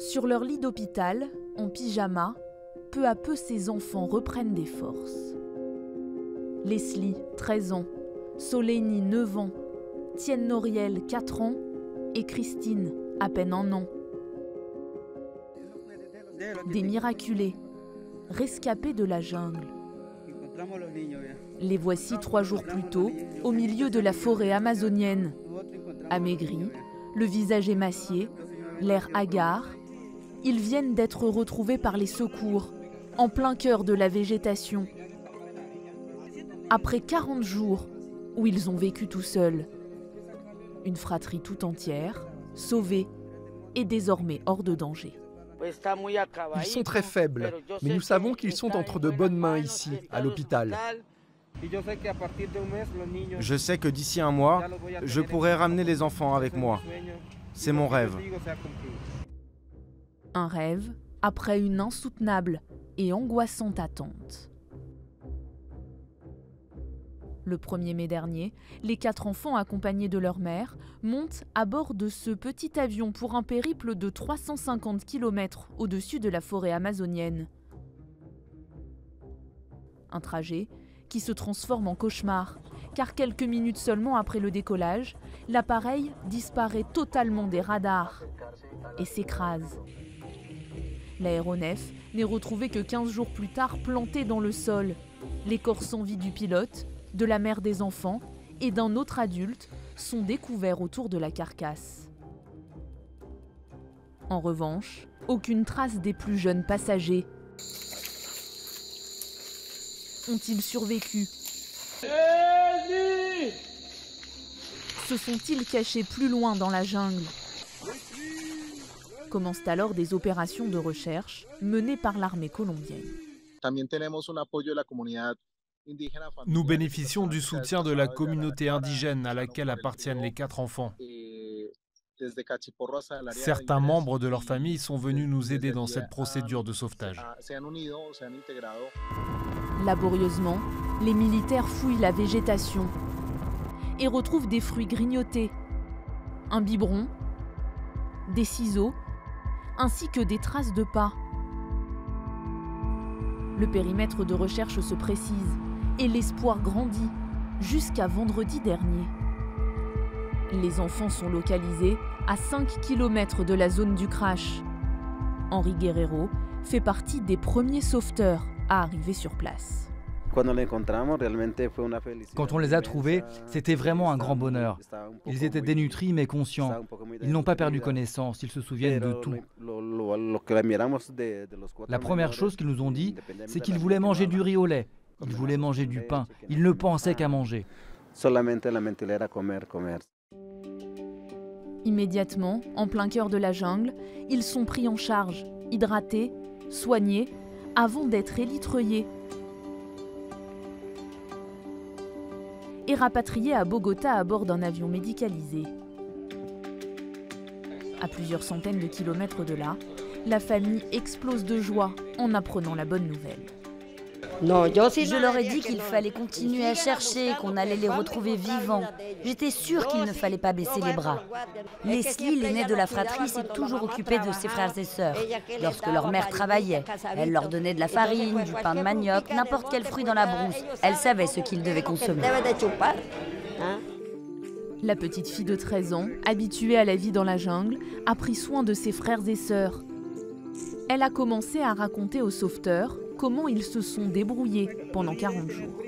Sur leur lit d'hôpital, en pyjama, peu à peu ces enfants reprennent des forces. Leslie, 13 ans, Soleini, 9 ans, Tienne Noriel, 4 ans et Christine, à peine 1 an. Des miraculés, rescapés de la jungle. Les voici 3 jours plus tôt, au milieu de la forêt amazonienne. Amaigris, le visage émacié, l'air hagard, ils viennent d'être retrouvés par les secours, en plein cœur de la végétation. Après 40 jours où ils ont vécu tout seuls. Une fratrie tout entière, sauvée et désormais hors de danger. Ils sont très faibles, mais nous savons qu'ils sont entre de bonnes mains ici, à l'hôpital. Je sais que d'ici 1 mois, je pourrai ramener les enfants avec moi. C'est mon rêve. Un rêve après une insoutenable et angoissante attente. Le 1er mai dernier, les 4 enfants accompagnés de leur mère montent à bord de ce petit avion pour un périple de 350 km au-dessus de la forêt amazonienne. Un trajet qui se transforme en cauchemar, car quelques minutes seulement après le décollage, l'appareil disparaît totalement des radars et s'écrase. L'aéronef n'est retrouvé que 15 jours plus tard planté dans le sol. Les corps sans vie du pilote, de la mère des enfants et d'un autre adulte sont découverts autour de la carcasse. En revanche, aucune trace des plus jeunes passagers. Ont-ils survécu? Se sont-ils cachés plus loin dans la jungle? Commencent alors des opérations de recherche menées par l'armée colombienne. Nous bénéficions du soutien de la communauté indigène à laquelle appartiennent les 4 enfants. Certains membres de leur famille sont venus nous aider dans cette procédure de sauvetage. Laborieusement, les militaires fouillent la végétation et retrouvent des fruits grignotés, un biberon, des ciseaux, ainsi que des traces de pas. Le périmètre de recherche se précise et l'espoir grandit jusqu'à vendredi dernier. Les enfants sont localisés à 5 km de la zone du crash. Henri Guerrero fait partie des premiers sauveteurs à arriver sur place. Quand on les a trouvés, c'était vraiment un grand bonheur. Ils étaient dénutris mais conscients. Ils n'ont pas perdu connaissance, ils se souviennent de tout. La première chose qu'ils nous ont dit, c'est qu'ils voulaient manger du riz au lait. Ils voulaient manger du pain. Ils ne pensaient qu'à manger. Immédiatement, en plein cœur de la jungle, ils sont pris en charge, hydratés, soignés, avant d'être élitreillés et rapatriés à Bogota à bord d'un avion médicalisé. À plusieurs centaines de kilomètres de là, la famille explose de joie en apprenant la bonne nouvelle. Je leur ai dit qu'il fallait continuer à chercher, qu'on allait les retrouver vivants. J'étais sûre qu'il ne fallait pas baisser les bras. Leslie, l'aînée de la fratrie, s'est toujours occupée de ses frères et sœurs. Lorsque leur mère travaillait, elle leur donnait de la farine, du pain de manioc, n'importe quel fruit dans la brousse. Elle savait ce qu'ils devaient consommer. La petite fille de 13 ans, habituée à la vie dans la jungle, a pris soin de ses frères et sœurs. Elle a commencé à raconter aux sauveteurs comment ils se sont débrouillés pendant 40 jours.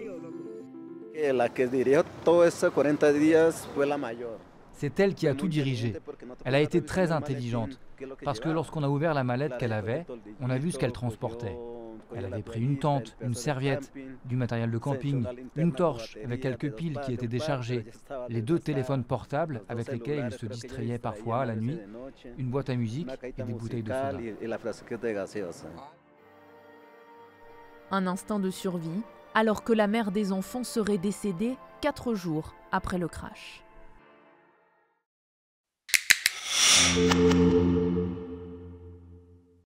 C'est elle qui a tout dirigé. Elle a été très intelligente, parce que lorsqu'on a ouvert la mallette qu'elle avait, on a vu ce qu'elle transportait. Elle avait pris une tente, une serviette, du matériel de camping, une torche avec quelques piles qui étaient déchargées, les 2 téléphones portables avec lesquels ils se distrayaient parfois la nuit, une boîte à musique et des bouteilles de soda. Un instinct de survie, alors que la mère des enfants serait décédée 4 jours après le crash.